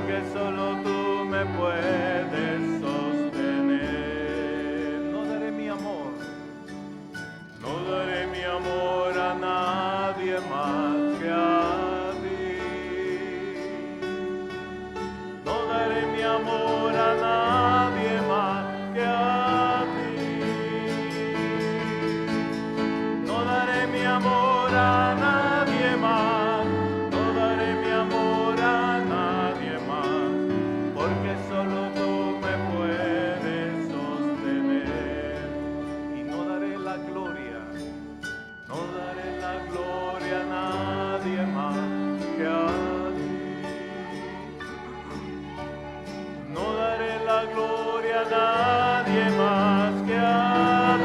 porque solo tú me puedes sostener. No daré mi amor, no daré mi amor a nadie más que a ti. No daré mi amor a nadie más que a ti. No daré mi amor a nadie más. No daré mi amor a nadie más. Porque solo tú me puedes sostener. Y no daré la gloria. No daré la gloria a nadie más que a ti. No daré la gloria a nadie más que a ti.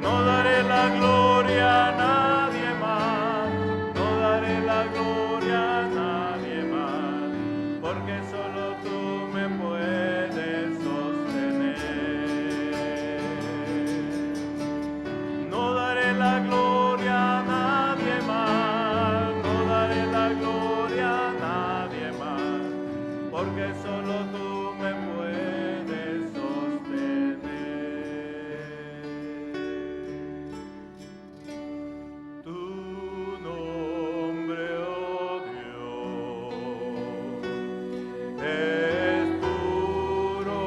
No daré la gloria a nadie más. No daré la gloria a nadie más. Porque solo tú me puedes sostener. No daré la gloria a nadie más. No daré la gloria a nadie más. Porque solo tú me puedes sostener. Tu nombre, oh Dios, es puro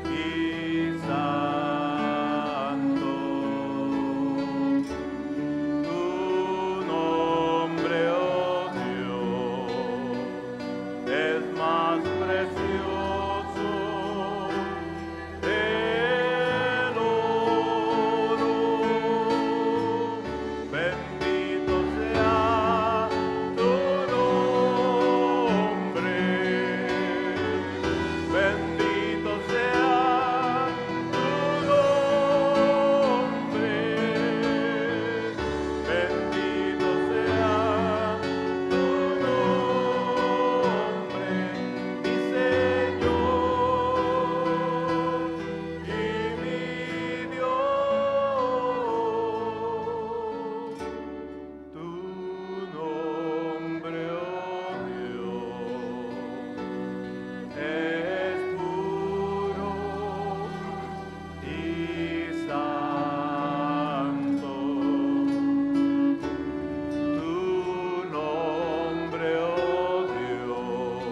y santo. Tu nombre, oh Dios, es más precioso el oro. Bendito sea tu nombre. Bendito sea tu nombre. Bendito sea tu nombre, mi Señor y mi Dios. Tu nombre, oh Dios, es puro y santo. Tu nombre, oh Dios,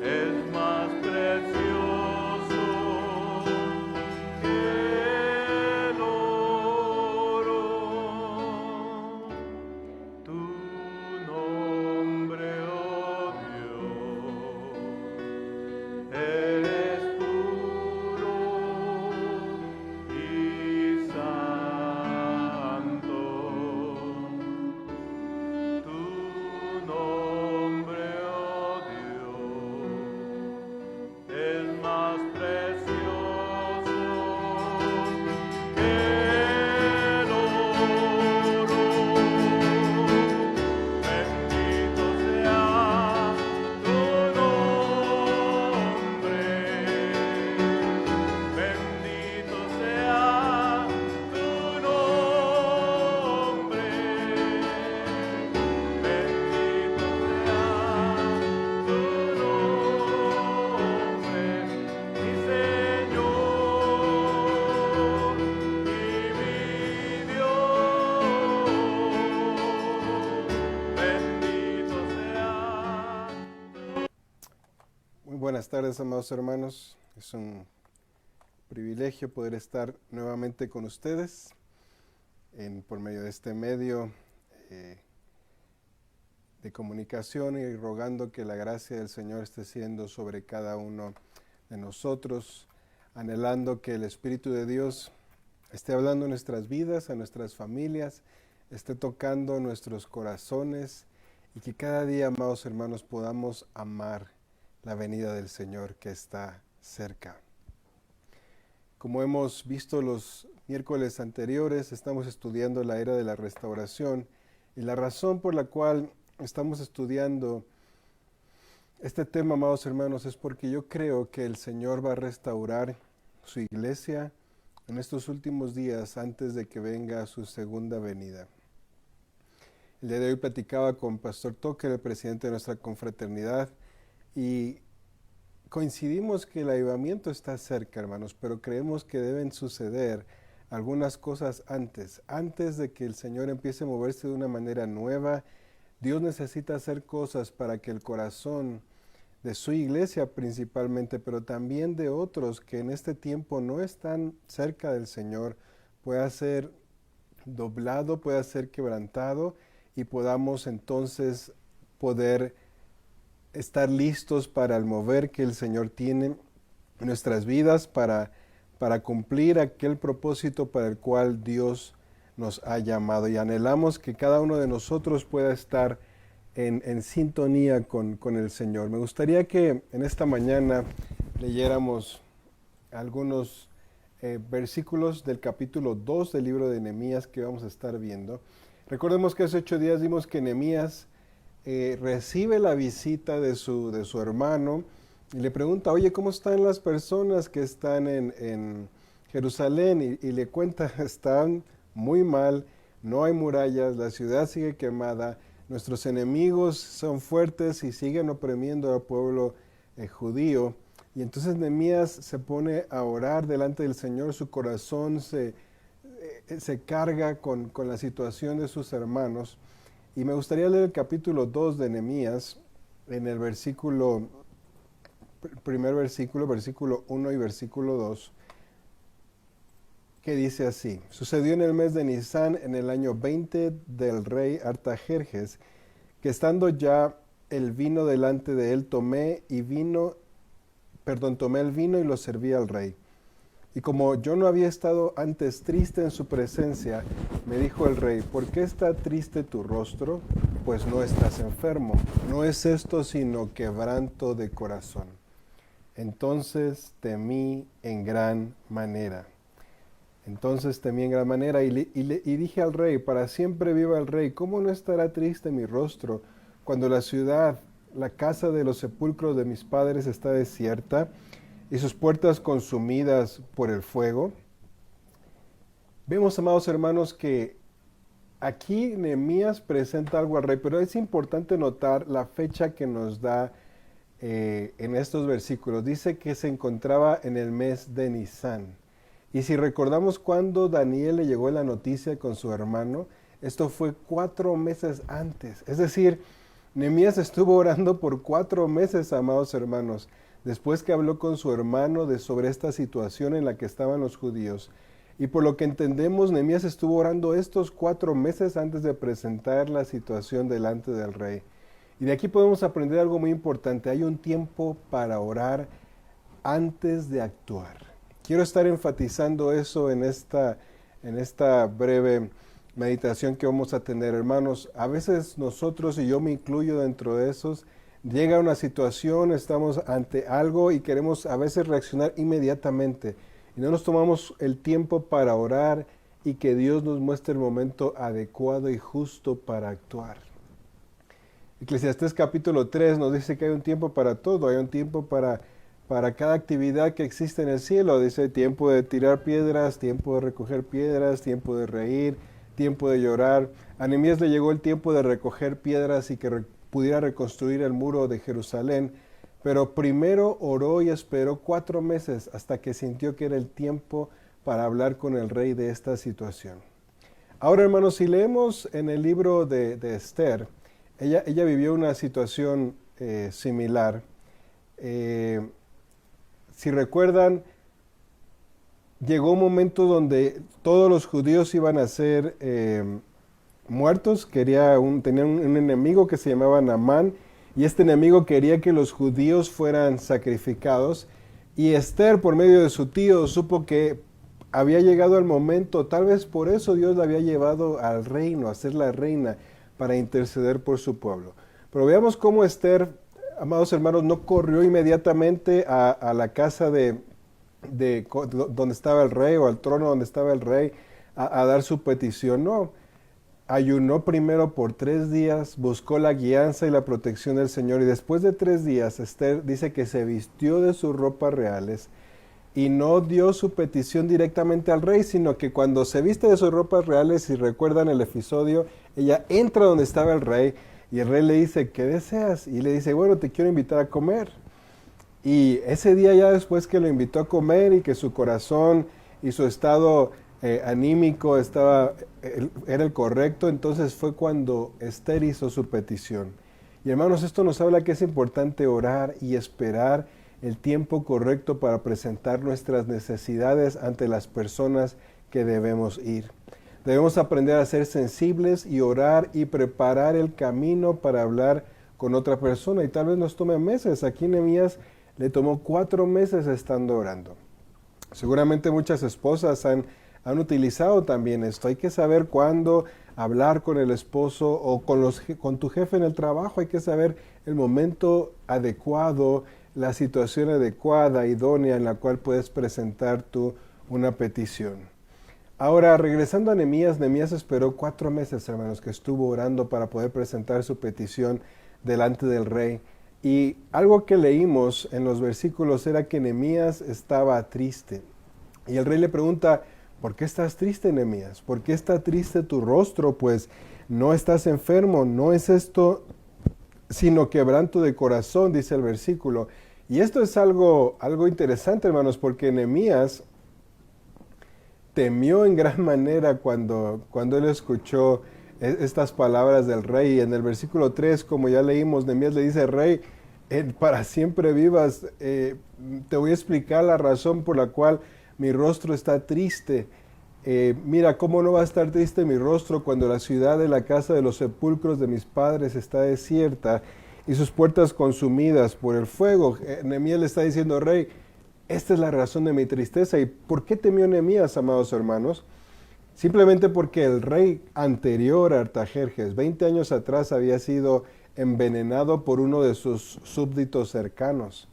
es más precioso que el oro. Tu nombre, oh Dios, es puro y santo. Tu nombre, oh Dios, es más precioso que el oro. Bendito sea tu nombre. Bendito sea tu nombre. Bendito sea tu nombre, mi Señor y mi Dios. Bendito sea. Muy buenas tardes, amados hermanos. Es un privilegio poder estar nuevamente con ustedes por medio de este medio de comunicación y rogando que la gracia del Señor esté siendo sobre cada uno de nosotros, anhelando que el Espíritu de Dios esté hablando en nuestras vidas, a nuestras familias, esté tocando nuestros corazones y que cada día, amados hermanos, podamos amar la venida del Señor que está cerca. Como hemos visto los miércoles anteriores, estamos estudiando la era de la restauración y la razón por la cual estamos estudiando este tema, amados hermanos, es porque yo creo que el Señor va a restaurar su iglesia en estos últimos días antes de que venga su segunda venida. El día de hoy platicaba con Pastor Tucker, el presidente de nuestra confraternidad, y coincidimos que el avivamiento está cerca, hermanos, pero creemos que deben suceder algunas cosas antes de que el Señor empiece a moverse de una manera nueva. Dios necesita hacer cosas para que el corazón de su iglesia principalmente, pero también de otros que en este tiempo no están cerca del Señor, pueda ser doblado, pueda ser quebrantado y podamos entonces poder estar listos para el mover que el Señor tiene en nuestras vidas para cumplir aquel propósito para el cual Dios nos ha llamado. Y anhelamos que cada uno de nosotros pueda estar en sintonía con el Señor. Me gustaría que en esta mañana leyéramos algunos versículos del capítulo 2 del libro de Nehemías que vamos a estar viendo. Recordemos que hace 8 días vimos que Nehemías recibe la visita de su hermano y le pregunta, oye, ¿cómo están las personas que están en Jerusalén? Y le cuenta, están muy mal, no hay murallas, la ciudad sigue quemada, nuestros enemigos son fuertes y siguen oprimiendo al pueblo judío. Y entonces Nehemías se pone a orar delante del Señor, su corazón se carga con la situación de sus hermanos. Y me gustaría leer el capítulo 2 de Nehemías, en el primer versículo 1 y versículo 2, que dice así: Sucedió en el mes de Nisán, en el año 20 del rey Artajerjes, que estando ya el vino delante de él, tomé el vino y lo serví al rey. Y como yo no había estado antes triste en su presencia, me dijo el rey, ¿por qué está triste tu rostro? Pues no estás enfermo. No es esto sino quebranto de corazón. Entonces temí en gran manera. Y dije al rey, para siempre viva el rey, ¿cómo no estará triste mi rostro cuando la ciudad, la casa de los sepulcros de mis padres está desierta y sus puertas consumidas por el fuego? Vemos, amados hermanos, que aquí Nehemías presenta algo al rey, pero es importante notar la fecha que nos da en estos versículos. Dice que se encontraba en el mes de Nisán. Y si recordamos cuando Daniel le llegó la noticia con su hermano, esto fue 4 meses antes. Es decir, Nehemías estuvo orando por 4 meses, amados hermanos, después que habló con su hermano sobre esta situación en la que estaban los judíos. Y por lo que entendemos, Nehemías estuvo orando estos 4 meses antes de presentar la situación delante del rey. Y de aquí podemos aprender algo muy importante. Hay un tiempo para orar antes de actuar. Quiero estar enfatizando eso en esta breve meditación que vamos a tener, hermanos. A veces nosotros, y yo me incluyo dentro de esos, llega una situación, estamos ante algo y queremos a veces reaccionar inmediatamente. Y no nos tomamos el tiempo para orar y que Dios nos muestre el momento adecuado y justo para actuar. Eclesiastés capítulo 3 nos dice que hay un tiempo para todo, hay un tiempo para cada actividad que existe en el cielo. Dice tiempo de tirar piedras, tiempo de recoger piedras, tiempo de reír, tiempo de llorar. A Nehemías le llegó el tiempo de recoger piedras y que pudiera reconstruir el muro de Jerusalén, pero primero oró y esperó 4 meses hasta que sintió que era el tiempo para hablar con el rey de esta situación. Ahora, hermanos, si leemos en el libro de Esther, ella vivió una situación similar. Si recuerdan, llegó un momento donde todos los judíos iban a ser muertos. Tenían un enemigo que se llamaba Naamán, y este enemigo quería que los judíos fueran sacrificados. Y Esther, por medio de su tío, supo que había llegado el momento, tal vez por eso Dios la había llevado al reino, a ser la reina, para interceder por su pueblo. Pero veamos cómo Esther, amados hermanos, no corrió inmediatamente a la casa de donde estaba el rey, o al trono donde estaba el rey, a dar su petición. No, ayunó primero por 3 días, buscó la guianza y la protección del Señor, y después de 3 días, Esther dice que se vistió de sus ropas reales, y no dio su petición directamente al rey, sino que cuando se viste de sus ropas reales, si recuerdan el episodio, ella entra donde estaba el rey y el rey le dice, ¿qué deseas? Y le dice, bueno, te quiero invitar a comer. Y ese día ya después que lo invitó a comer y que su corazón y su estado anímico era el correcto, entonces fue cuando Esther hizo su petición. Y hermanos, esto nos habla que es importante orar y esperar el tiempo correcto para presentar nuestras necesidades ante las personas que debemos ir. Debemos aprender a ser sensibles y orar y preparar el camino para hablar con otra persona. Y tal vez nos tome meses. Aquí Nehemías le tomó 4 meses estando orando. Seguramente muchas esposas han utilizado también esto. Hay que saber cuándo hablar con el esposo o con tu jefe en el trabajo. Hay que saber el momento adecuado, la situación adecuada, idónea en la cual puedes presentar tú una petición. Ahora, regresando a Nehemías, Nehemías esperó 4 meses, hermanos, que estuvo orando para poder presentar su petición delante del rey. Y algo que leímos en los versículos era que Nehemías estaba triste. Y el rey le pregunta, ¿por qué estás triste, Nehemías? ¿Por qué está triste tu rostro? Pues no estás enfermo, no es esto sino quebranto de corazón, dice el versículo. Y esto es algo interesante, hermanos, porque Nehemías temió en gran manera cuando él escuchó estas palabras del rey. Y en el versículo 3, como ya leímos, Nehemías le dice, rey, para siempre vivas, te voy a explicar la razón por la cual mi rostro está triste. Mira, ¿cómo no va a estar triste mi rostro cuando la ciudad de la casa de los sepulcros de mis padres está desierta y sus puertas consumidas por el fuego? Nehemías le está diciendo, rey, esta es la razón de mi tristeza. ¿Y por qué temió Nehemías, amados hermanos? Simplemente porque el rey anterior a Artajerjes, 20 años atrás, había sido envenenado por uno de sus súbditos cercanos.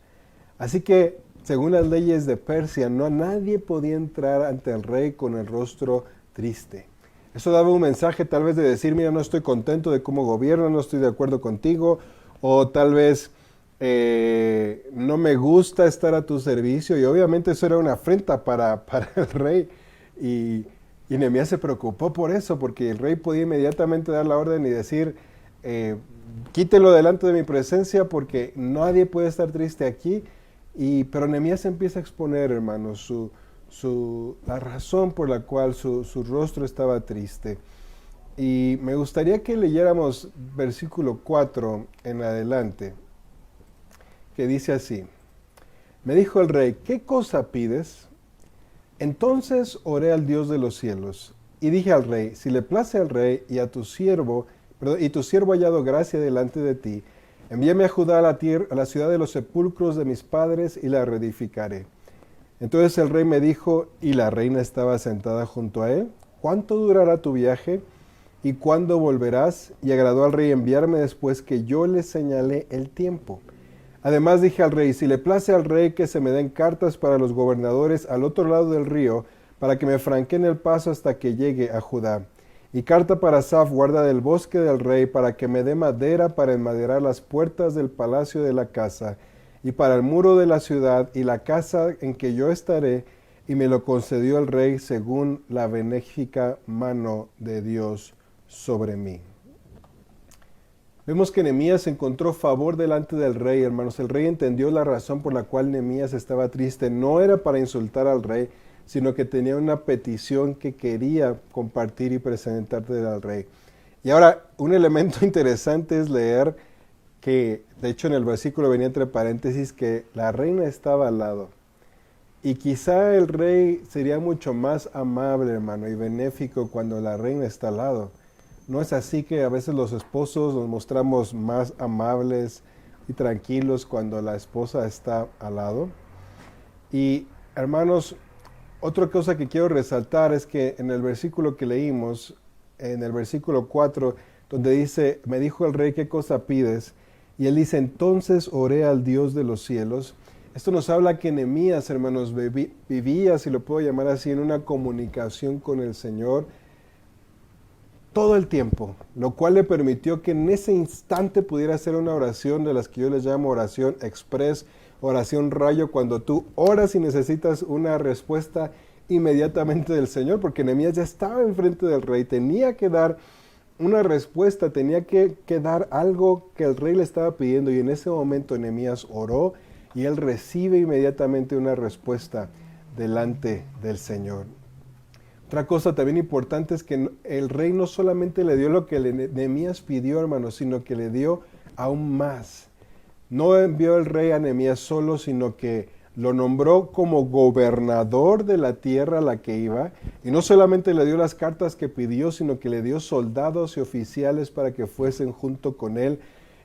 Así que, según las leyes de Persia, nadie podía entrar ante el rey con el rostro triste. Eso daba un mensaje tal vez de decir, mira, no estoy contento de cómo gobierno, no estoy de acuerdo contigo, o tal vez no me gusta estar a tu servicio. Y obviamente eso era una afrenta para el rey. Y Nehemías se preocupó por eso, porque el rey podía inmediatamente dar la orden y decir, quítenlo delante de mi presencia porque nadie puede estar triste aquí. Pero Nehemías empieza a exponer, hermanos, la razón por la cual su rostro estaba triste. Y me gustaría que leyéramos versículo 4 en adelante, que dice así, me dijo el rey, ¿qué cosa pides? Entonces oré al Dios de los cielos y dije al rey, si le place al rey y a tu siervo, y tu siervo ha hallado gracia delante de ti, envíame a Judá a la ciudad de los sepulcros de mis padres y la reedificaré. Entonces el rey me dijo, y la reina estaba sentada junto a él, ¿cuánto durará tu viaje? ¿Y cuándo volverás? Y agradó al rey enviarme después que yo le señalé el tiempo. Además dije al rey, si le place al rey que se me den cartas para los gobernadores al otro lado del río, para que me franqueen el paso hasta que llegue a Judá. Y carta para Asaf, guarda del bosque del rey, para que me dé madera para enmaderar las puertas del palacio de la casa, y para el muro de la ciudad, y la casa en que yo estaré, y me lo concedió el rey según la benéfica mano de Dios sobre mí. Vemos que Nehemías encontró favor delante del rey, hermanos. El rey entendió la razón por la cual Nehemías estaba triste. No era para insultar al rey, sino que tenía una petición que quería compartir y presentarle al rey. Y ahora, un elemento interesante es leer que, de hecho en el versículo venía entre paréntesis, que la reina estaba al lado. Y quizá el rey sería mucho más amable, hermano, y benéfico cuando la reina está al lado. ¿No es así que a veces los esposos nos mostramos más amables y tranquilos cuando la esposa está al lado? Y hermanos, otra cosa que quiero resaltar es que en el versículo que leímos, en el versículo 4, donde dice, me dijo el rey, ¿qué cosa pides? Y él dice, entonces oré al Dios de los cielos. Esto nos habla que Nehemías, hermanos, vivía, si lo puedo llamar así, en una comunicación con el Señor todo el tiempo, lo cual le permitió que en ese instante pudiera hacer una oración de las que yo les llamo oración express, oración rayo cuando tú oras y necesitas una respuesta inmediatamente del Señor, porque Nehemías ya estaba enfrente del rey, tenía que dar una respuesta, tenía que dar algo que el rey le estaba pidiendo, y en ese momento Nehemías oró y él recibe inmediatamente una respuesta delante del Señor. Otra cosa también importante es que el rey no solamente le dio lo que Nehemías pidió, hermanos, sino que le dio aún más. No envió el rey a Nehemías solo, sino que lo nombró como gobernador de la tierra a la que iba, y no solamente le dio las cartas que pidió, sino que le dio soldados y oficiales para que fuesen junto con él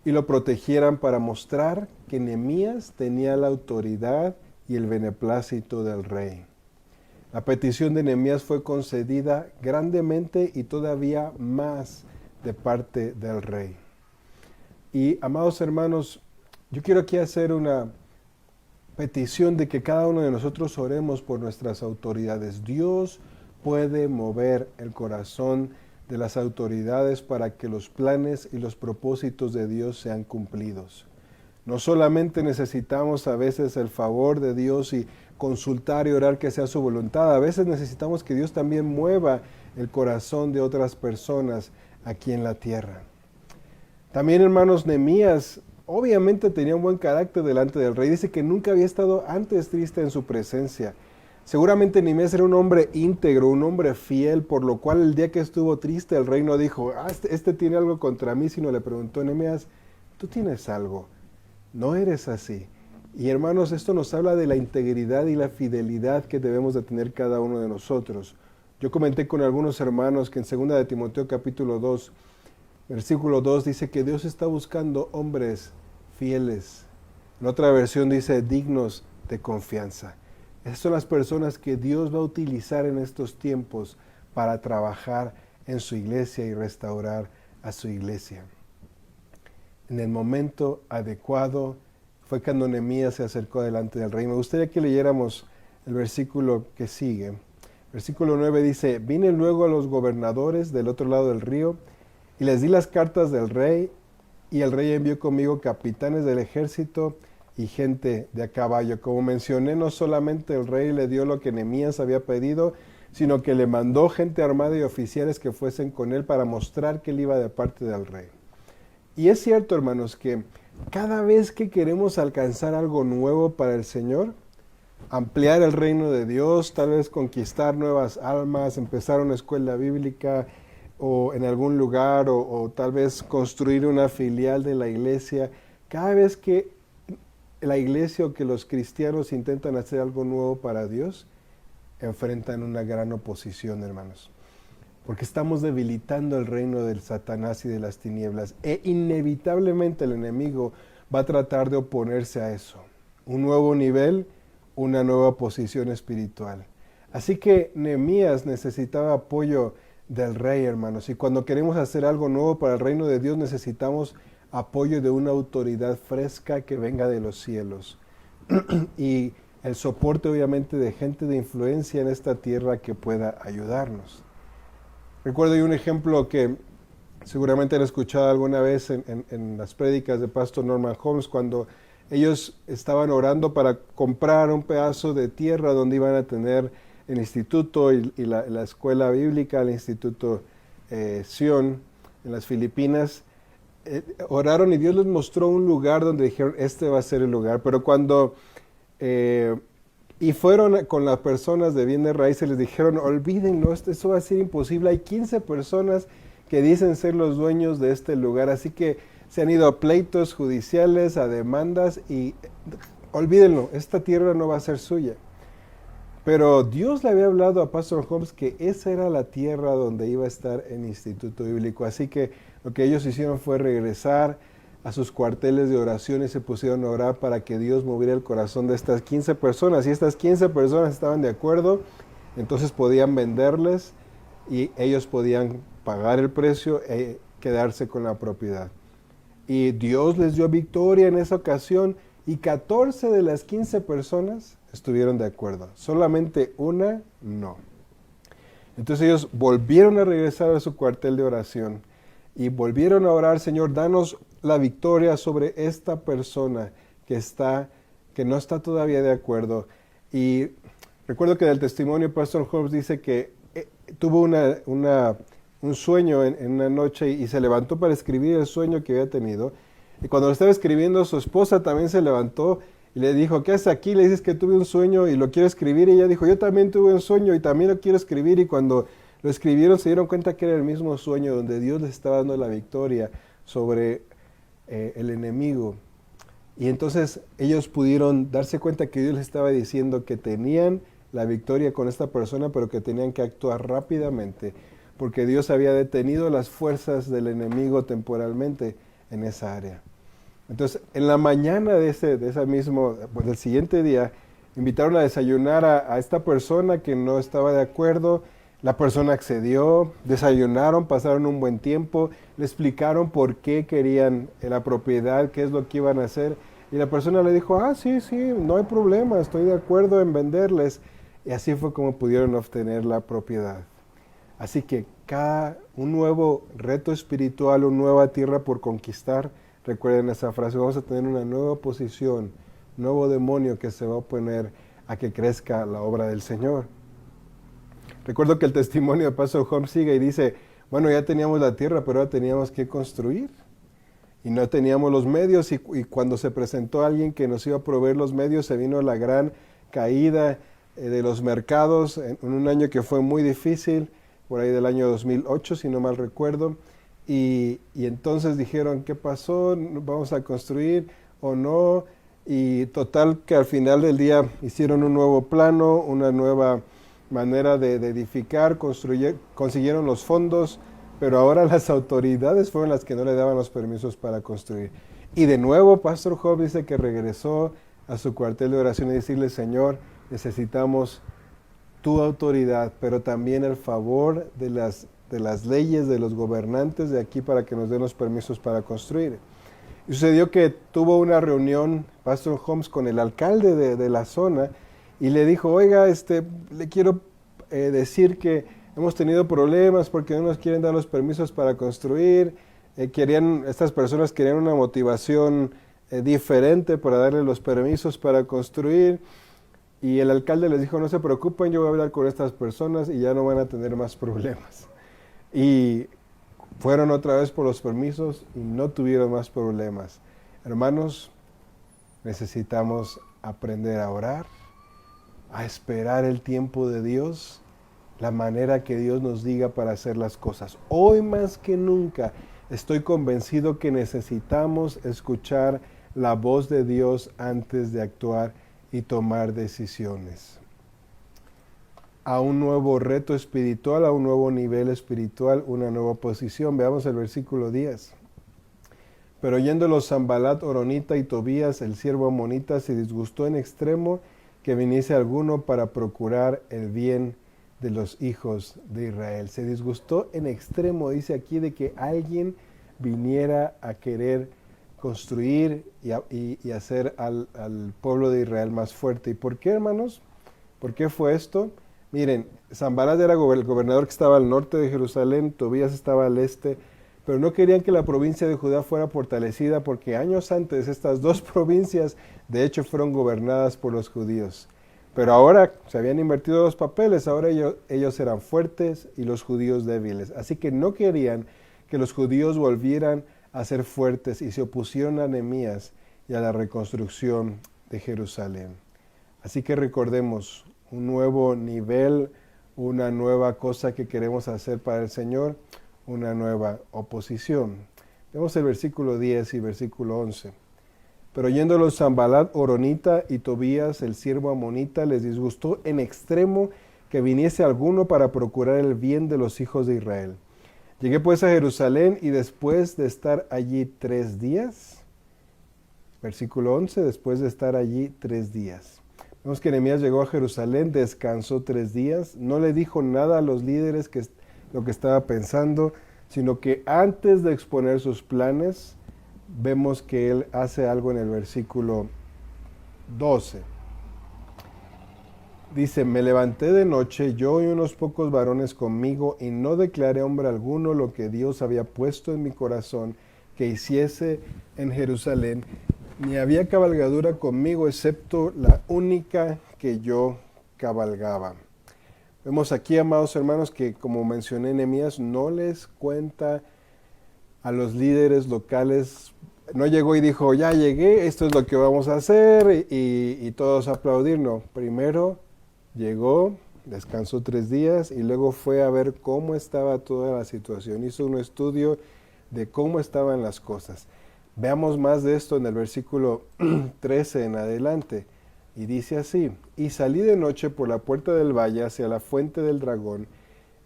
y lo protegieran, para mostrar que Nehemías tenía la autoridad y el beneplácito del rey. La petición de Nehemías fue concedida grandemente y todavía más de parte del rey. Y amados hermanos, yo quiero aquí hacer una petición de que cada uno de nosotros oremos por nuestras autoridades. Dios puede mover el corazón de las autoridades para que los planes y los propósitos de Dios sean cumplidos. No solamente necesitamos a veces el favor de Dios y consultar y orar que sea su voluntad, a veces necesitamos que Dios también mueva el corazón de otras personas aquí en la tierra. También, hermanos, Nehemías obviamente tenía un buen carácter delante del rey. Dice que nunca había estado antes triste en su presencia. Seguramente Nehemías era un hombre íntegro, un hombre fiel, por lo cual el día que estuvo triste el rey no dijo, este tiene algo contra mí, sino le preguntó, Nehemías, ¿tú tienes algo? No eres así. Y hermanos, esto nos habla de la integridad y la fidelidad que debemos de tener cada uno de nosotros. Yo comenté con algunos hermanos que en 2 de Timoteo capítulo 2, versículo 2 dice que Dios está buscando hombres fieles. En otra versión dice dignos de confianza. Esas son las personas que Dios va a utilizar en estos tiempos para trabajar en su iglesia y restaurar a su iglesia. En el momento adecuado fue cuando Nehemías se acercó delante del rey. Me gustaría que leyéramos el versículo que sigue. Versículo 9 dice, vine luego a los gobernadores del otro lado del río y les di las cartas del rey, y el rey envió conmigo capitanes del ejército y gente de a caballo. Como mencioné, no solamente el rey le dio lo que Nehemías había pedido, sino que le mandó gente armada y oficiales que fuesen con él para mostrar que él iba de parte del rey. Y es cierto, hermanos, que cada vez que queremos alcanzar algo nuevo para el Señor, ampliar el reino de Dios, tal vez conquistar nuevas almas, empezar una escuela bíblica o en algún lugar, o tal vez construir una filial de la iglesia, cada vez que la iglesia o que los cristianos intentan hacer algo nuevo para Dios, enfrentan una gran oposición, hermanos. Porque estamos debilitando el reino del Satanás y de las tinieblas. E inevitablemente el enemigo va a tratar de oponerse a eso. Un nuevo nivel, una nueva posición espiritual. Así que Nehemías necesitaba apoyo del rey, hermanos. Y cuando queremos hacer algo nuevo para el reino de Dios, necesitamos apoyo de una autoridad fresca que venga de los cielos. Y el soporte, obviamente, de gente de influencia en esta tierra que pueda ayudarnos. Recuerdo un ejemplo que seguramente han escuchado alguna vez en las prédicas de Pastor Norman Holmes, cuando ellos estaban orando para comprar un pedazo de tierra donde iban a tener el instituto y la escuela bíblica, el instituto Sion en las Filipinas. Oraron y Dios les mostró un lugar donde dijeron, este va a ser el lugar. Pero cuando y fueron con las personas de bienes raíces, les dijeron, olvídenlo, eso va a ser imposible. Hay 15 personas que dicen ser los dueños de este lugar, así que se han ido a pleitos judiciales, a demandas, y olvídenlo, esta tierra no va a ser suya. Pero Dios le había hablado a Pastor Holmes que esa era la tierra donde iba a estar el Instituto Bíblico. Así que lo que ellos hicieron fue regresar a sus cuarteles de oración y se pusieron a orar para que Dios moviera el corazón de estas 15 personas. Y estas 15 personas estaban de acuerdo, entonces podían venderles y ellos podían pagar el precio e quedarse con la propiedad. Y Dios les dio victoria en esa ocasión, y 14 de las 15 personas estuvieron de acuerdo. Solamente una no. Entonces ellos volvieron a regresar a su cuartel de oración y volvieron a orar, Señor, danos la victoria sobre esta persona que está que no está todavía de acuerdo. Y recuerdo que del testimonio Pastor Hobbs dice que tuvo un sueño en una noche y se levantó para escribir el sueño que había tenido. Y cuando lo estaba escribiendo, su esposa también se levantó y le dijo, ¿qué haces aquí? Le dices que tuve un sueño y lo quiero escribir. Y ella dijo, yo también tuve un sueño y también lo quiero escribir. Y cuando lo escribieron se dieron cuenta que era el mismo sueño donde Dios les estaba dando la victoria sobre el enemigo. Y entonces ellos pudieron darse cuenta que Dios les estaba diciendo que tenían la victoria con esta persona, pero que tenían que actuar rápidamente, porque Dios había detenido las fuerzas del enemigo temporalmente en esa área. Entonces, en la mañana del siguiente día, invitaron a desayunar a esta persona que no estaba de acuerdo. La persona accedió, desayunaron, pasaron un buen tiempo, le explicaron por qué querían la propiedad, qué es lo que iban a hacer. Y la persona le dijo, sí, no hay problema, estoy de acuerdo en venderles. Y así fue como pudieron obtener la propiedad. Así que un nuevo reto espiritual, una nueva tierra por conquistar. Recuerden esa frase, vamos a tener una nueva oposición, nuevo demonio que se va a oponer a que crezca la obra del Señor. Recuerdo que el testimonio de Pastor Holmes sigue y dice, bueno, ya teníamos la tierra, pero ahora teníamos que construir. Y no teníamos los medios y cuando se presentó alguien que nos iba a proveer los medios, se vino la gran caída de los mercados en un año que fue muy difícil, por ahí del año 2008, si no mal recuerdo. Y entonces dijeron, ¿qué pasó? ¿Vamos a construir o no? Y total que al final del día hicieron un nuevo plano, una nueva manera de edificar, consiguieron los fondos, pero ahora las autoridades fueron las que no le daban los permisos para construir. Y de nuevo Pastor Job dice que regresó a su cuartel de oración y decirle, Señor, necesitamos tu autoridad, pero también el favor de las leyes, de los gobernantes de aquí para que nos den los permisos para construir. Y sucedió que tuvo una reunión Pastor Holmes con el alcalde de la zona y le dijo, oiga, le quiero decir que hemos tenido problemas porque no nos quieren dar los permisos para construir. Estas personas querían una motivación diferente para darle los permisos para construir. Y el alcalde les dijo, no se preocupen, yo voy a hablar con estas personas y ya no van a tener más problemas. Y fueron otra vez por los permisos y no tuvieron más problemas. Hermanos, necesitamos aprender a orar, a esperar el tiempo de Dios, la manera que Dios nos diga para hacer las cosas. Hoy más que nunca estoy convencido que necesitamos escuchar la voz de Dios antes de actuar y tomar decisiones. A un nuevo reto espiritual, a un nuevo nivel espiritual, una nueva posición. Veamos el versículo 10. Pero oyéndolo Sanbalat, Horonita y Tobías, el siervo amonita, se disgustó en extremo que viniese alguno para procurar el bien de los hijos de Israel. Se disgustó en extremo, dice aquí, de que alguien viniera a querer construir y hacer al pueblo de Israel más fuerte. ¿Y por qué, hermanos? ¿Por qué fue esto? Miren, Sanbalat era el gobernador que estaba al norte de Jerusalén, Tobías estaba al este, pero no querían que la provincia de Judá fuera fortalecida porque años antes estas dos provincias de hecho fueron gobernadas por los judíos. Pero ahora se habían invertido los papeles, ahora ellos eran fuertes y los judíos débiles. Así que no querían que los judíos volvieran a ser fuertes y se opusieron a Nehemías y a la reconstrucción de Jerusalén. Así que recordemos un nuevo nivel, una nueva cosa que queremos hacer para el Señor, una nueva oposición. Vemos el versículo 10 y versículo 11. Pero oyéndolo Sanbalat, Horonita y Tobías, el siervo amonita, les disgustó en extremo que viniese alguno para procurar el bien de los hijos de Israel. Llegué pues a Jerusalén y después de estar allí 3 días, versículo 11, después de estar allí 3 días. Vemos que Nehemías llegó a Jerusalén, descansó 3 días, no le dijo nada a los líderes lo que estaba pensando, sino que antes de exponer sus planes, vemos que él hace algo en el versículo 12. Dice, me levanté de noche, yo y unos pocos varones conmigo, y no declaré a hombre alguno lo que Dios había puesto en mi corazón que hiciese en Jerusalén. ni había cabalgadura conmigo, excepto la única que yo cabalgaba. Vemos aquí, amados hermanos, que como mencioné, Nehemías no les cuenta a los líderes locales, no llegó y dijo, ya llegué, esto es lo que vamos a hacer, y todos aplaudir. No, primero llegó, descansó 3 días y luego fue a ver cómo estaba toda la situación. Hizo un estudio de cómo estaban las cosas. Veamos más de esto en el versículo 13 en adelante. Y dice así, y salí de noche por la puerta del valle hacia la fuente del dragón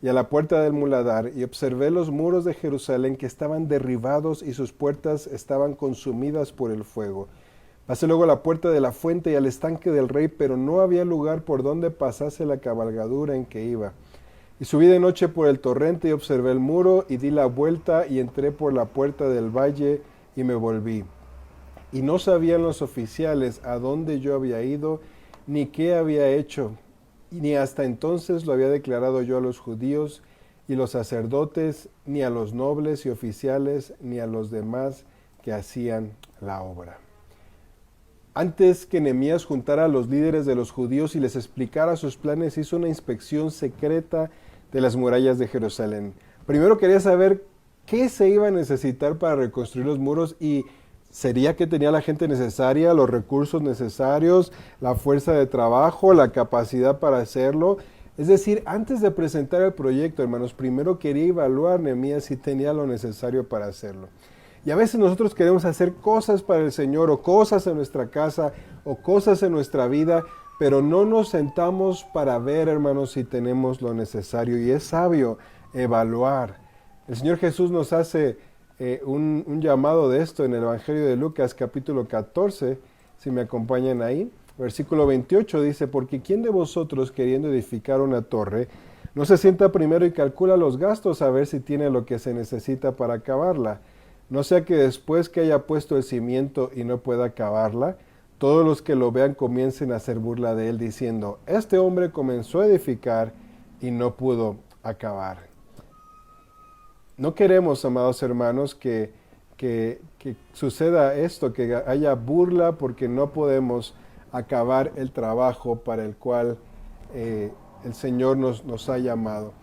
y a la puerta del muladar, y observé los muros de Jerusalén que estaban derribados y sus puertas estaban consumidas por el fuego. Pasé luego a la puerta de la fuente y al estanque del rey, pero no había lugar por donde pasase la cabalgadura en que iba. Y subí de noche por el torrente y observé el muro y di la vuelta y entré por la puerta del valle y me volví. Y no sabían los oficiales a dónde yo había ido, ni qué había hecho, ni hasta entonces lo había declarado yo a los judíos y los sacerdotes, ni a los nobles y oficiales, ni a los demás que hacían la obra. Antes que Nehemías juntara a los líderes de los judíos y les explicara sus planes, hizo una inspección secreta de las murallas de Jerusalén. Primero quería saber qué se iba a necesitar para reconstruir los muros y sería que tenía la gente necesaria, los recursos necesarios, la fuerza de trabajo, la capacidad para hacerlo. Es decir, antes de presentar el proyecto, hermanos, primero quería evaluar Nehemías si tenía lo necesario para hacerlo. Y a veces nosotros queremos hacer cosas para el Señor, o cosas en nuestra casa, o cosas en nuestra vida, pero no nos sentamos para ver, hermanos, si tenemos lo necesario. Y es sabio evaluar. El Señor Jesús nos hace un llamado de esto en el Evangelio de Lucas capítulo 14, si me acompañan ahí, versículo 28 dice, porque ¿quién de vosotros queriendo edificar una torre no se sienta primero y calcula los gastos a ver si tiene lo que se necesita para acabarla? No sea que después que haya puesto el cimiento y no pueda acabarla, todos los que lo vean comiencen a hacer burla de él diciendo, este hombre comenzó a edificar y no pudo acabar. No queremos, amados hermanos, que suceda esto, que haya burla porque no podemos acabar el trabajo para el cual el Señor nos ha llamado.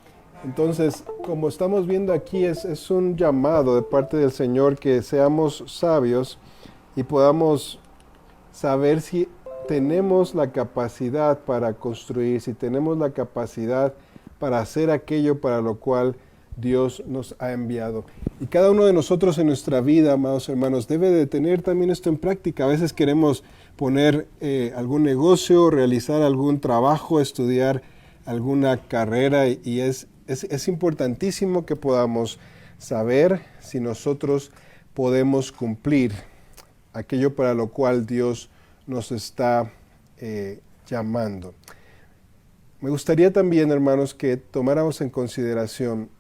Entonces, como estamos viendo aquí, es un llamado de parte del Señor que seamos sabios y podamos saber si tenemos la capacidad para construir, si tenemos la capacidad para hacer aquello para lo cual Dios nos ha enviado. Y cada uno de nosotros en nuestra vida, amados hermanos, debe de tener también esto en práctica. A veces queremos poner algún negocio, realizar algún trabajo, estudiar alguna carrera y es importantísimo que podamos saber si nosotros podemos cumplir aquello para lo cual Dios nos está llamando. Me gustaría también, hermanos, que tomáramos en consideración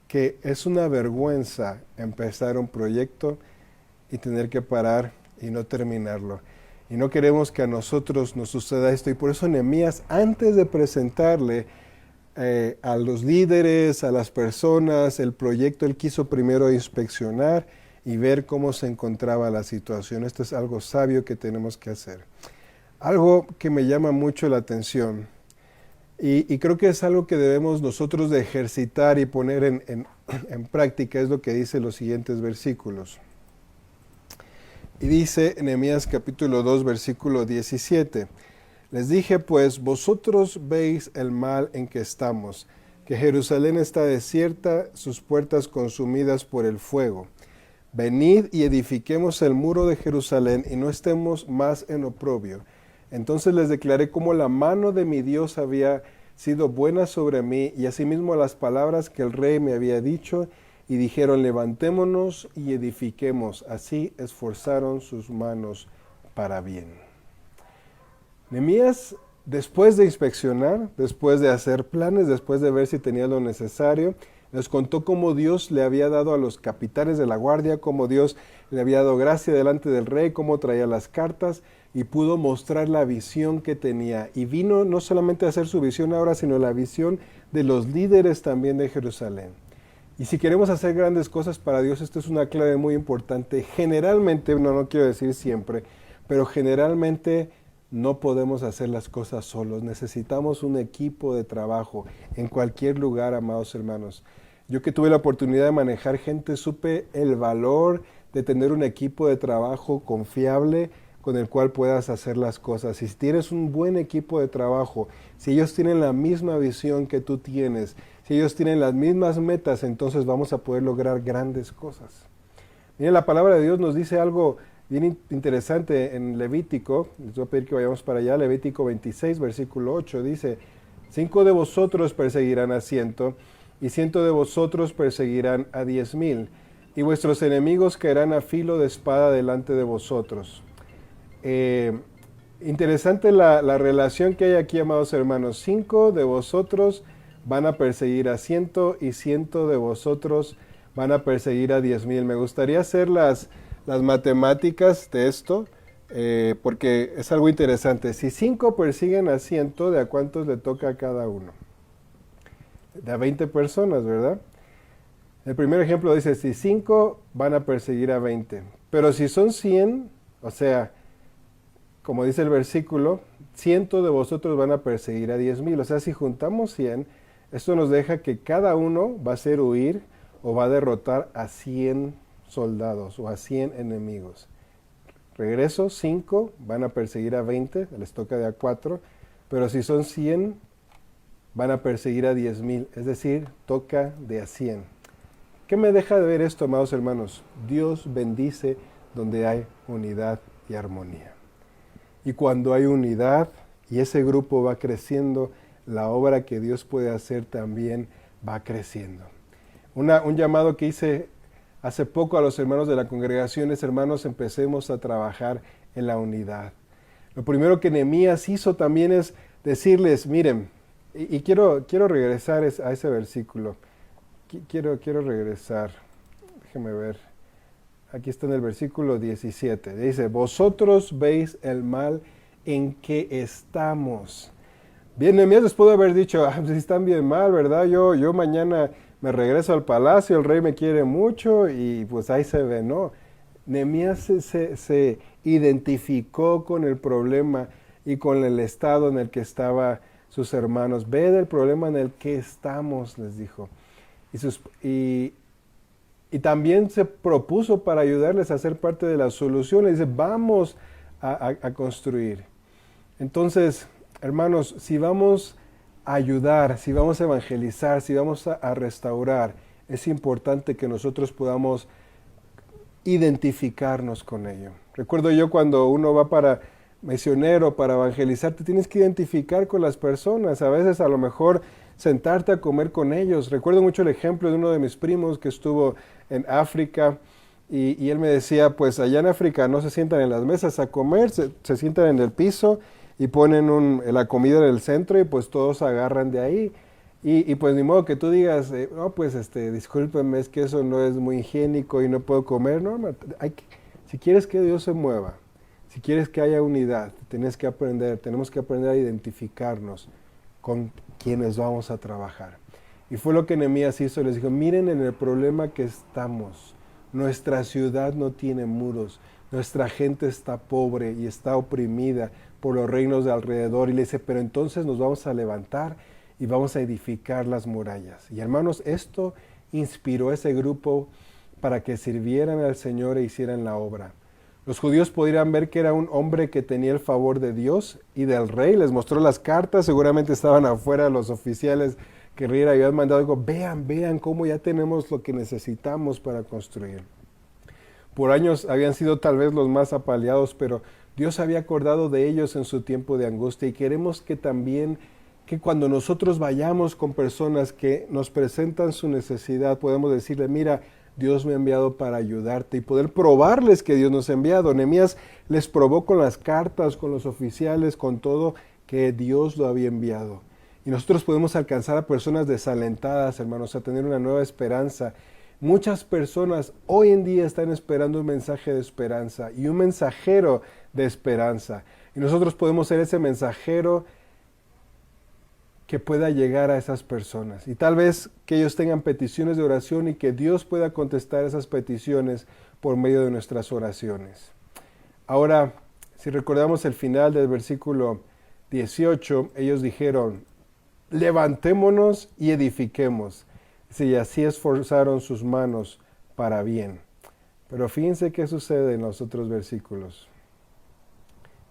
que es una vergüenza empezar un proyecto y tener que parar y no terminarlo. Y no queremos que a nosotros nos suceda esto. Y por eso Nehemías, antes de presentarle a los líderes, a las personas, el proyecto, él quiso primero inspeccionar y ver cómo se encontraba la situación. Esto es algo sabio que tenemos que hacer. Algo que me llama mucho la atención y creo que es algo que debemos nosotros de ejercitar y poner en práctica, es lo que dice los siguientes versículos. Y dice Nehemías capítulo 2, versículo 17, les dije pues, vosotros veis el mal en que estamos, que Jerusalén está desierta, sus puertas consumidas por el fuego. Venid y edifiquemos el muro de Jerusalén y no estemos más en oprobio. Entonces les declaré cómo la mano de mi Dios había sido buena sobre mí y asimismo las palabras que el rey me había dicho y dijeron levantémonos y edifiquemos. Así esforzaron sus manos para bien. Nehemías, después de inspeccionar, después de hacer planes, después de ver si tenía lo necesario, les contó cómo Dios le había dado a los capitanes de la guardia, cómo Dios le había dado gracia delante del rey, cómo traía las cartas y pudo mostrar la visión que tenía. Y vino no solamente a hacer su visión ahora, sino la visión de los líderes también de Jerusalén. Y si queremos hacer grandes cosas para Dios, esto es una clave muy importante. Generalmente, no quiero decir siempre, pero generalmente no podemos hacer las cosas solos. Necesitamos un equipo de trabajo en cualquier lugar, amados hermanos. Yo que tuve la oportunidad de manejar gente, supe el valor de tener un equipo de trabajo confiable con el cual puedas hacer las cosas. Y si tienes un buen equipo de trabajo, si ellos tienen la misma visión que tú tienes, si ellos tienen las mismas metas, entonces vamos a poder lograr grandes cosas. Miren, la palabra de Dios nos dice algo bien interesante en Levítico. Les voy a pedir que vayamos para allá. Levítico 26, versículo 8, dice: 5 de vosotros perseguirán a 100, y 100 de vosotros perseguirán a 10,000, y vuestros enemigos caerán a filo de espada delante de vosotros. Interesante la relación que hay aquí, amados hermanos. 5 de vosotros van a perseguir a 100, y 100 de vosotros van a perseguir a 10,000. Me gustaría hacer las matemáticas de esto, porque es algo interesante. Si 5 persiguen a 100, ¿de a cuántos le toca a cada uno? De a 20 personas, ¿verdad? El primer ejemplo dice, si 5 van a perseguir a 20. Pero si son 100, o sea, como dice el versículo, 100 de vosotros van a perseguir a 10,000. O sea, si juntamos 100, esto nos deja que cada uno va a hacer huir o va a derrotar a 100 soldados o a 100 enemigos. Regreso, 5 van a perseguir a 20, les toca de a 4, pero si son 100, van a perseguir a 10,000, es decir, toca de a 100. ¿Qué me deja de ver esto, amados hermanos? Dios bendice donde hay unidad y armonía. Y cuando hay unidad y ese grupo va creciendo, la obra que Dios puede hacer también va creciendo. Un llamado que hice hace poco a los hermanos de la congregación es: hermanos, empecemos a trabajar en la unidad. Lo primero que Nehemías hizo también es decirles, miren, y quiero regresar a ese versículo. Quiero regresar, déjenme ver. Aquí está en el versículo 17. Dice, vosotros veis el mal en que estamos. Bien, Nehemías les pudo haber dicho, si están bien mal, ¿verdad? Yo mañana me regreso al palacio, el rey me quiere mucho y pues ahí se ve, ¿no? Nehemías se identificó con el problema y con el estado en el que estaban sus hermanos. Ve del problema en el que estamos, les dijo. Y también se propuso para ayudarles a ser parte de la solución. Le dice, vamos a construir. Entonces, hermanos, si vamos a ayudar, si vamos a evangelizar, si vamos a restaurar, es importante que nosotros podamos identificarnos con ello. Recuerdo yo cuando uno va para misionero, para evangelizar, te tienes que identificar con las personas. A veces a lo mejor sentarte a comer con ellos. Recuerdo mucho el ejemplo de uno de mis primos que estuvo en África y él me decía, pues allá en África no se sientan en las mesas a comer, se sientan en el piso y ponen la comida en el centro y pues todos agarran de ahí. Y pues ni modo que tú digas, no, pues discúlpenme, es que eso no es muy higiénico y no puedo comer. No, si quieres que Dios se mueva, si quieres que haya unidad, tenemos que aprender a identificarnos con quienes vamos a trabajar. Y fue lo que Nehemías hizo, les dijo, miren en el problema que estamos. Nuestra ciudad no tiene muros, nuestra gente está pobre y está oprimida por los reinos de alrededor. Y le dice, pero entonces nos vamos a levantar y vamos a edificar las murallas. Y hermanos, esto inspiró a ese grupo para que sirvieran al Señor e hicieran la obra. Los judíos podrían ver que era un hombre que tenía el favor de Dios y del rey. Les mostró las cartas, seguramente estaban afuera los oficiales que el rey había mandado. Digo, vean cómo ya tenemos lo que necesitamos para construir. Por años habían sido tal vez los más apaleados, pero Dios había acordado de ellos en su tiempo de angustia. Y queremos que también, que cuando nosotros vayamos con personas que nos presentan su necesidad, podemos decirle, mira, Dios me ha enviado para ayudarte y poder probarles que Dios nos ha enviado. Nehemías les probó con las cartas, con los oficiales, con todo, que Dios lo había enviado. Y nosotros podemos alcanzar a personas desalentadas, hermanos, a tener una nueva esperanza. Muchas personas hoy en día están esperando un mensaje de esperanza y un mensajero de esperanza. Y nosotros podemos ser ese mensajero que pueda llegar a esas personas. Y tal vez que ellos tengan peticiones de oración y que Dios pueda contestar esas peticiones por medio de nuestras oraciones. Ahora, si recordamos el final del versículo 18, ellos dijeron, levantémonos y edifiquemos. Y así esforzaron sus manos para bien. Pero fíjense qué sucede en los otros versículos.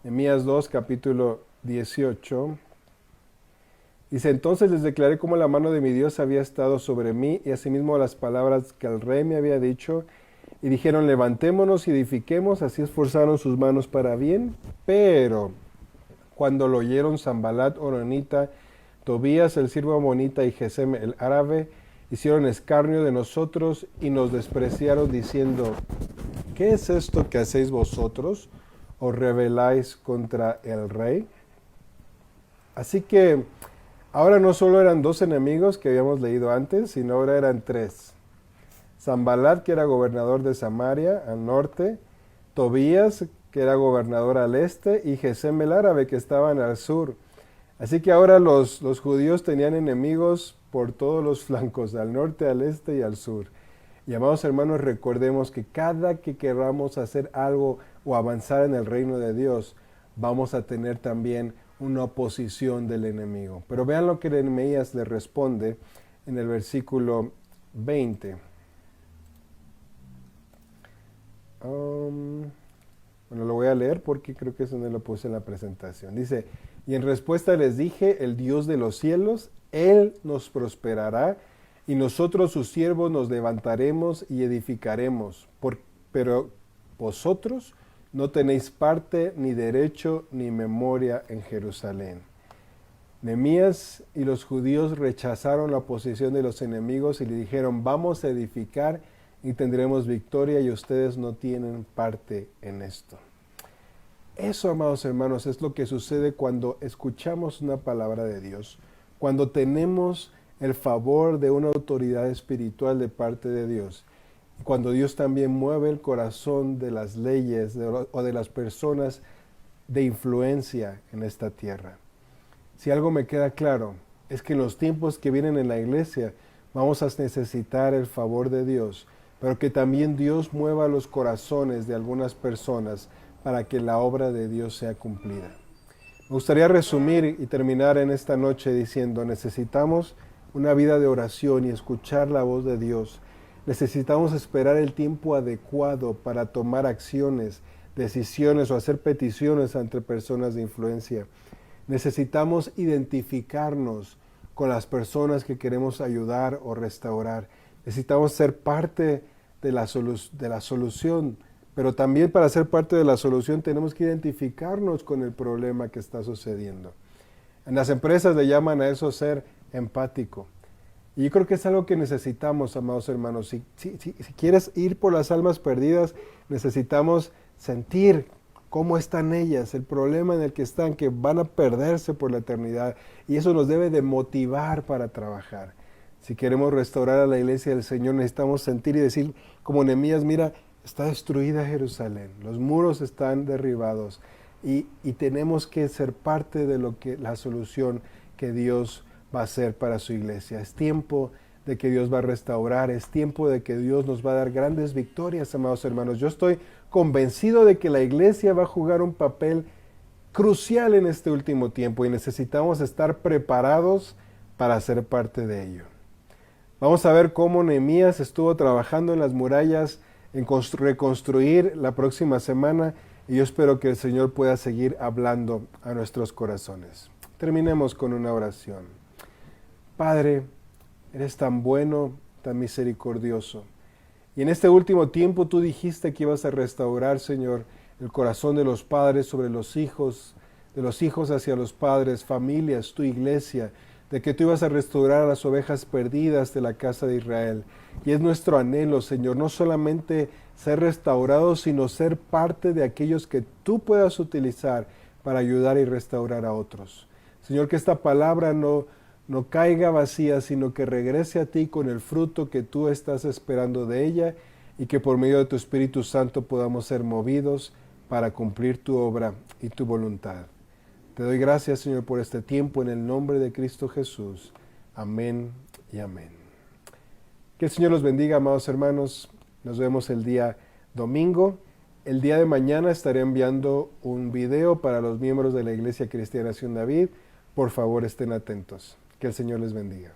Nehemías 2, capítulo 18. Dice, entonces les declaré cómo la mano de mi Dios había estado sobre mí y asimismo las palabras que el rey me había dicho. Y dijeron, levantémonos y edifiquemos, así esforzaron sus manos para bien. Pero cuando lo oyeron Sanbalat Horonita, Tobías el siervo amonita y Gesem el árabe, hicieron escarnio de nosotros y nos despreciaron diciendo, ¿qué es esto que hacéis vosotros? ¿Os rebeláis contra el rey? Así que ahora no solo eran 2 enemigos que habíamos leído antes, sino ahora eran 3. Sanbalat, que era gobernador de Samaria, al norte, Tobías, que era gobernador al este, y Gesem el árabe, que estaban al sur. Así que ahora los judíos tenían enemigos por todos los flancos, al norte, al este y al sur. Y amados hermanos, recordemos que cada que queramos hacer algo o avanzar en el reino de Dios, vamos a tener también una oposición del enemigo. Pero vean lo que Nehemías le responde en el versículo 20. Bueno, lo voy a leer porque creo que eso no lo puse en la presentación. Dice, y en respuesta les dije, el Dios de los cielos, Él nos prosperará y nosotros sus siervos nos levantaremos y edificaremos. Pero vosotros no tenéis parte, ni derecho, ni memoria en Jerusalén. Nehemías y los judíos rechazaron la oposición de los enemigos y le dijeron, vamos a edificar y tendremos victoria y ustedes no tienen parte en esto. Eso, amados hermanos, es lo que sucede cuando escuchamos una palabra de Dios, cuando tenemos el favor de una autoridad espiritual de parte de Dios, cuando Dios también mueve el corazón de las leyes o de las personas de influencia en esta tierra. Si algo me queda claro, es que en los tiempos que vienen en la iglesia vamos a necesitar el favor de Dios, pero que también Dios mueva los corazones de algunas personas para que la obra de Dios sea cumplida. Me gustaría resumir y terminar en esta noche diciendo, necesitamos una vida de oración y escuchar la voz de Dios. Necesitamos esperar el tiempo adecuado para tomar acciones, decisiones o hacer peticiones ante personas de influencia. Necesitamos identificarnos con las personas que queremos ayudar o restaurar. Necesitamos ser parte de la solución, pero también para ser parte de la solución tenemos que identificarnos con el problema que está sucediendo. En las empresas le llaman a eso ser empático. Y yo creo que es algo que necesitamos, amados hermanos. Si quieres ir por las almas perdidas, necesitamos sentir cómo están ellas, el problema en el que están, que van a perderse por la eternidad. Y eso nos debe de motivar para trabajar. Si queremos restaurar a la iglesia del Señor, necesitamos sentir y decir, como Nehemías, mira, está destruida Jerusalén, los muros están derribados y tenemos que ser parte de la solución que Dios va a hacer para su iglesia. Es tiempo de que Dios va a restaurar, es tiempo de que Dios nos va a dar grandes victorias, amados hermanos. Yo estoy convencido de que la iglesia va a jugar un papel crucial en este último tiempo y necesitamos estar preparados para ser parte de ello. Vamos a ver cómo Nehemías estuvo trabajando en las murallas, en reconstruir la próxima semana, y yo espero que el Señor pueda seguir hablando a nuestros corazones. Terminemos con una oración. Padre, eres tan bueno, tan misericordioso. Y en este último tiempo tú dijiste que ibas a restaurar, Señor, el corazón de los padres sobre los hijos, de los hijos hacia los padres, familias, tu iglesia, de que tú ibas a restaurar a las ovejas perdidas de la casa de Israel. Y es nuestro anhelo, Señor, no solamente ser restaurados, sino ser parte de aquellos que tú puedas utilizar para ayudar y restaurar a otros. Señor, que esta palabra no caiga vacía, sino que regrese a ti con el fruto que tú estás esperando de ella y que por medio de tu Espíritu Santo podamos ser movidos para cumplir tu obra y tu voluntad. Te doy gracias, Señor, por este tiempo en el nombre de Cristo Jesús. Amén y amén. Que el Señor los bendiga, amados hermanos. Nos vemos el día domingo. El día de mañana estaré enviando un video para los miembros de la Iglesia Cristiana Ciudad David. Por favor, estén atentos. Que el Señor les bendiga.